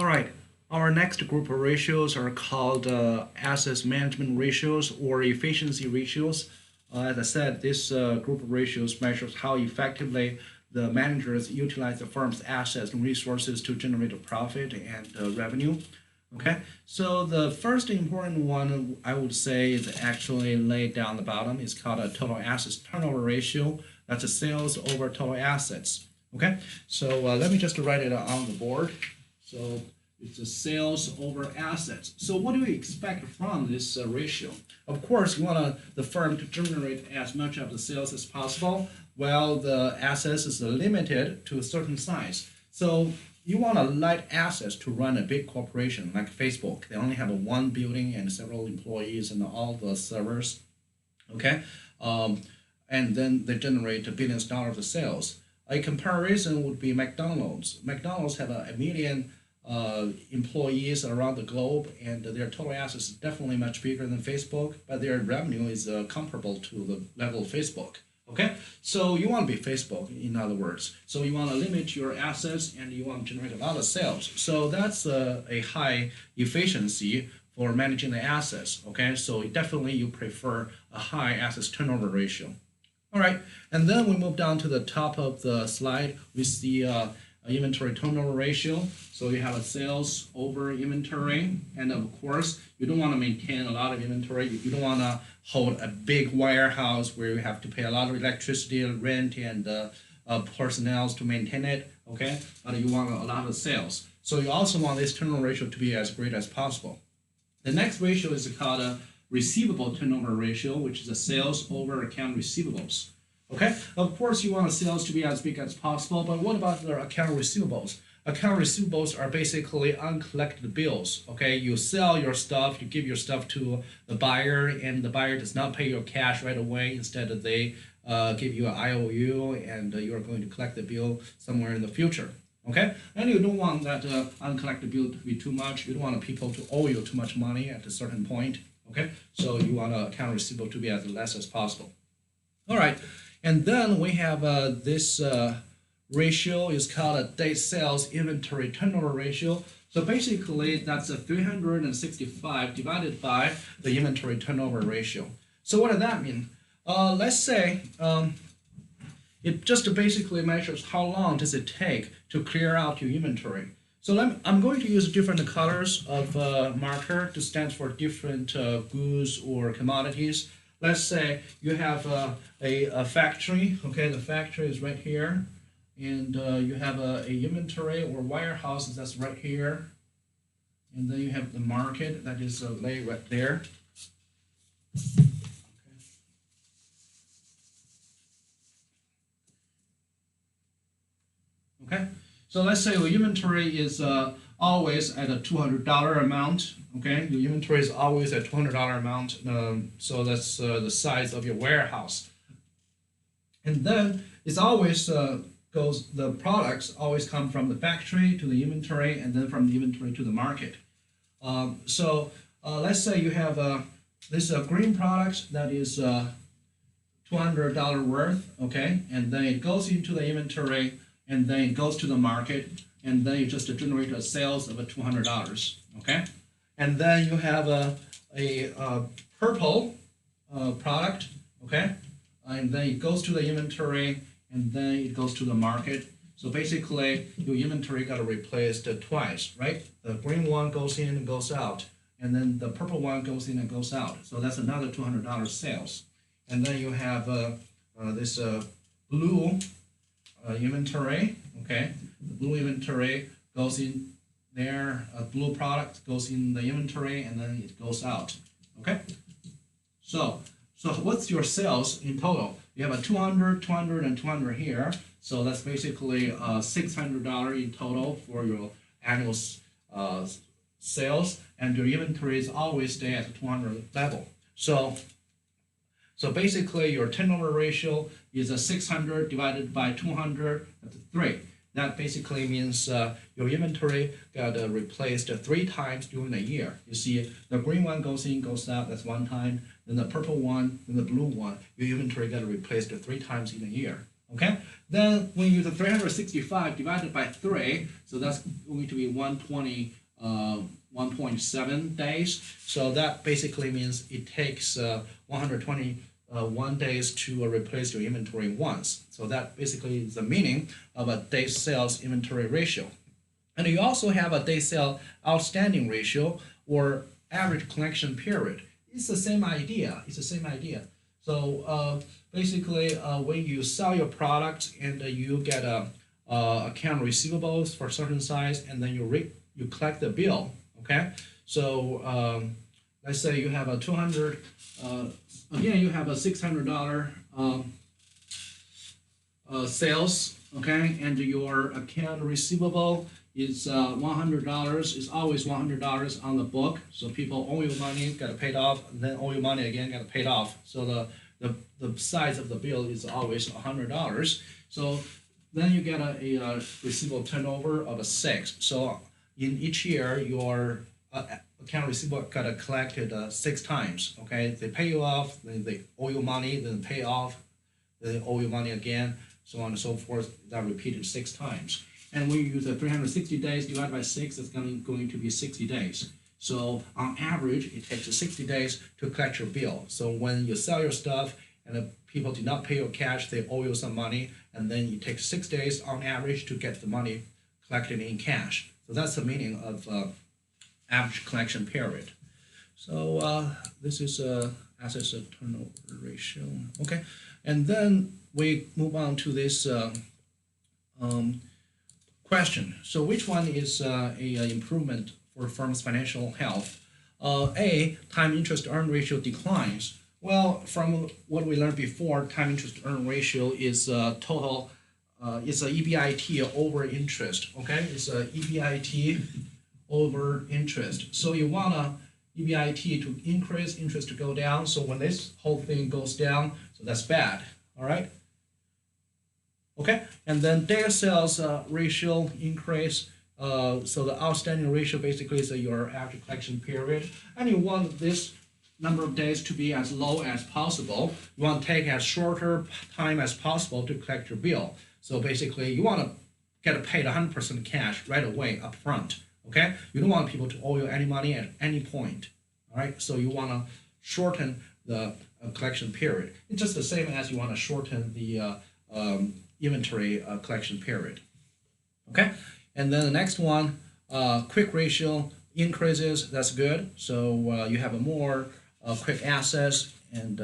All right, our next group of ratios are called assets management ratios or efficiency ratios. As I said, this group of ratios measures how effectively the managers utilize the firm's assets and resources to generate a profit and revenue. Okay, so the first important one I would say is actually laid down the bottom. It's called a total assets turnover ratio. That's a sales over total assets. Okay, so let me just write it on the board. So it's a sales over assets. So what do we expect from this ratio? Of course, you want the firm to generate as much of the sales as possible, while the assets is limited to a certain size. So you want a light assets to run a big corporation like Facebook. They only have one building and several employees and all the servers. Okay, and then they generate billions of dollars of sales. A comparison would be McDonald's. McDonald's have a million employees around the globe, and their total assets is definitely much bigger than Facebook, but their revenue is comparable to the level of Facebook. Okay, so you want to be Facebook, in other words. So you want to limit your assets and you want to generate a lot of sales. So that's a high efficiency for managing the assets. Okay, so definitely you prefer a high assets turnover ratio. All right, and then we move down to the top of the slide. We see inventory turnover ratio. So you have a sales over inventory, and of course you don't want to maintain a lot of inventory. You don't want to hold a big warehouse where you have to pay a lot of electricity, rent, and personnel to maintain it. Okay, but you want a lot of sales. So you also want this turnover ratio to be as great as possible. The next ratio is called a receivable turnover ratio, which is a sales over account receivables. Okay, of course you want the sales to be as big as possible, but what about the account receivables? Account receivables are basically uncollected bills. Okay, you sell your stuff, you give your stuff to the buyer, and the buyer does not pay your cash right away. Instead, they give you an IOU, and you are going to collect the bill somewhere in the future. Okay, and you don't want that uncollected bill to be too much. You don't want people to owe you too much money at a certain point. Okay, so you want account receivable to be as less as possible. All right, and then we have this ratio is called a day sales inventory turnover ratio. So basically, that's a 365 divided by the inventory turnover ratio. So what does that mean? Let's say it just basically measures how long does it take to clear out your inventory. So I'm going to use different colors of marker to stand for different goods or commodities. Let's say you have a factory. Okay, the factory is right here, and you have a inventory or warehouse that's right here, and then you have the market that is laid right there. Okay. So let's say your inventory is always at a $200 amount. Okay, your inventory is always at $200 amount. So that's the size of your warehouse. And then it's always the products always come from the factory to the inventory, and then from the inventory to the market. So let's say you have this green product that is $200 worth. Okay, and then it goes into the inventory, and then it goes to the market, and then you just generate a sales of $200. Okay, and then you have a purple product. Okay, and then it goes to the inventory, and then it goes to the market. So basically, your inventory got replaced twice, right? The green one goes in and goes out, and then the purple one goes in and goes out. So that's another $200 sales. And then you have this blue inventory. Okay, the blue inventory goes in there. A blue product goes in the inventory, and then it goes out. Okay, so what's your sales in total? You have a 200, 200, and 200 here. So that's basically $600 in total for your annual sales, and your inventory is always stay at the 200 level. So basically, your turnover ratio is a 600 divided by 200, that's 3. That basically means your inventory got replaced 3 times during the year. You see, the green one goes in, goes out, that's 1 time. Then the purple one, then the blue one, your inventory got replaced 3 times in a year. Okay, then when you use the 365 divided by 3, so that's going to be 1.7 days. So that basically means it takes 121 days to replace your inventory once. So that basically is the meaning of a day sales inventory ratio. And you also have a day sale outstanding ratio or average collection period. It's the same idea. It's the same idea. So basically, when you sell your product and you get a account receivables for a certain size, and then you collect the bill. Okay. So let's say you have a 200. Again, you have a $600 sales. Okay, and your account receivable is $100. It's always $100 on the book. So people owe you money, get paid off, and then owe you money again, get paid off. So the size of the bill is always $100. So then you get a receivable turnover of a 6. So in each year, your account receivable got collected 6 times. Okay, they pay you off, then they owe you money, then pay off, then they owe you money again, so on and so forth. That repeated 6 times. And when you use the 360 days divided by 6, it's going to be 60 days. So on average, it takes 60 days to collect your bill. So when you sell your stuff and the people do not pay you cash, they owe you some money, and then it takes 6 days on average to get the money collected in cash. So that's the meaning of average collection period. So this is assets turnover ratio. Okay, and then we move on to this question. So which one is a improvement for firm's financial health? A, time interest earn ratio declines. Well, from what we learned before, time interest earn ratio is total. It's a EBIT over interest. Okay, it's a EBIT over interest. So you want a EBIT to increase, interest to go down. So when this whole thing goes down, so that's bad. All right. Okay, and then day sales ratio increase. So the outstanding ratio basically is your average collection period, and you want this number of days to be as low as possible. You want to take as shorter time as possible to collect your bill. So basically, you want to get paid 100% cash right away up front. Okay, you don't want people to owe you any money at any point. All right, so you want to shorten the collection period. It's just the same as you want to shorten the inventory collection period. Okay, and then the next one, quick ratio increases. That's good. So you have a more quick assets and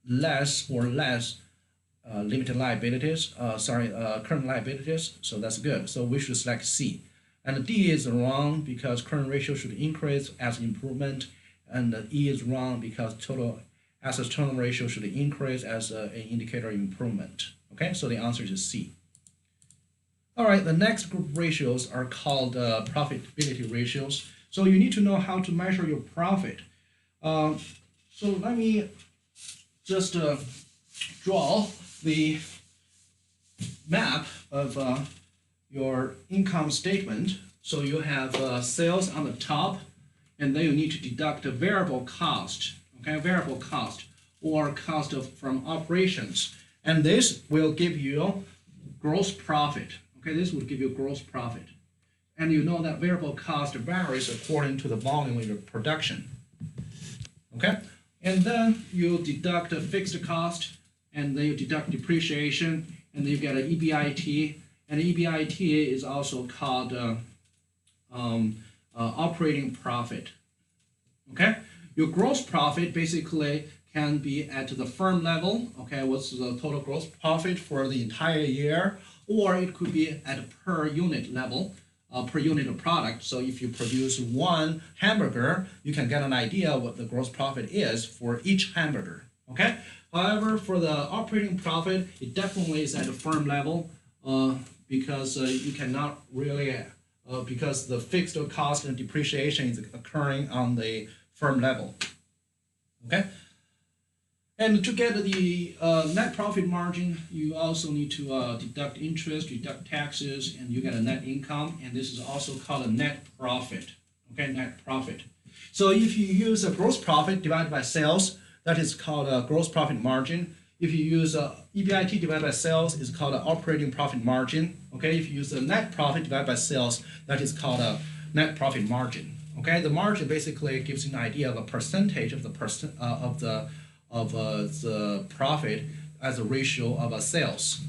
less limited liabilities. Current liabilities. So that's good. So we should select C. And D is wrong because current ratio should increase as improvement, and E is wrong because total assets turnover ratio should increase as an indicator of improvement. Okay, so the answer is C. All right, the next group of ratios are called profitability ratios. So you need to know how to measure your profit. So let me just draw the map of your income statement. So you have sales on the top, and then you need to deduct the variable cost. Okay, variable cost or cost from operations. And this will give you gross profit. Okay, this will give you gross profit. And you know that variable cost varies according to the volume of your production. Okay, and then you deduct the fixed cost, and then you deduct depreciation, and then you get an EBIT. And EBIT is also called operating profit. Okay, your gross profit basically can be at the firm level. Okay, what's the total gross profit for the entire year, or it could be at a per unit level, per unit of product. So if you produce one hamburger, you can get an idea what the gross profit is for each hamburger. Okay. However, for the operating profit, it definitely is at a firm level because you cannot really because the fixed cost and depreciation is occurring on the firm level. Okay. And to get the net profit margin, you also need to deduct interest, deduct taxes, and you get a net income. And this is also called a net profit. Okay, net profit. So if you use a gross profit divided by sales, that is called a gross profit margin. If you use EBIT divided by sales, it's called an operating profit margin. Okay, if you use the net profit divided by sales, that is called a net profit margin. Okay, the margin basically gives you an idea of a percentage of the the profit as a ratio of a sales.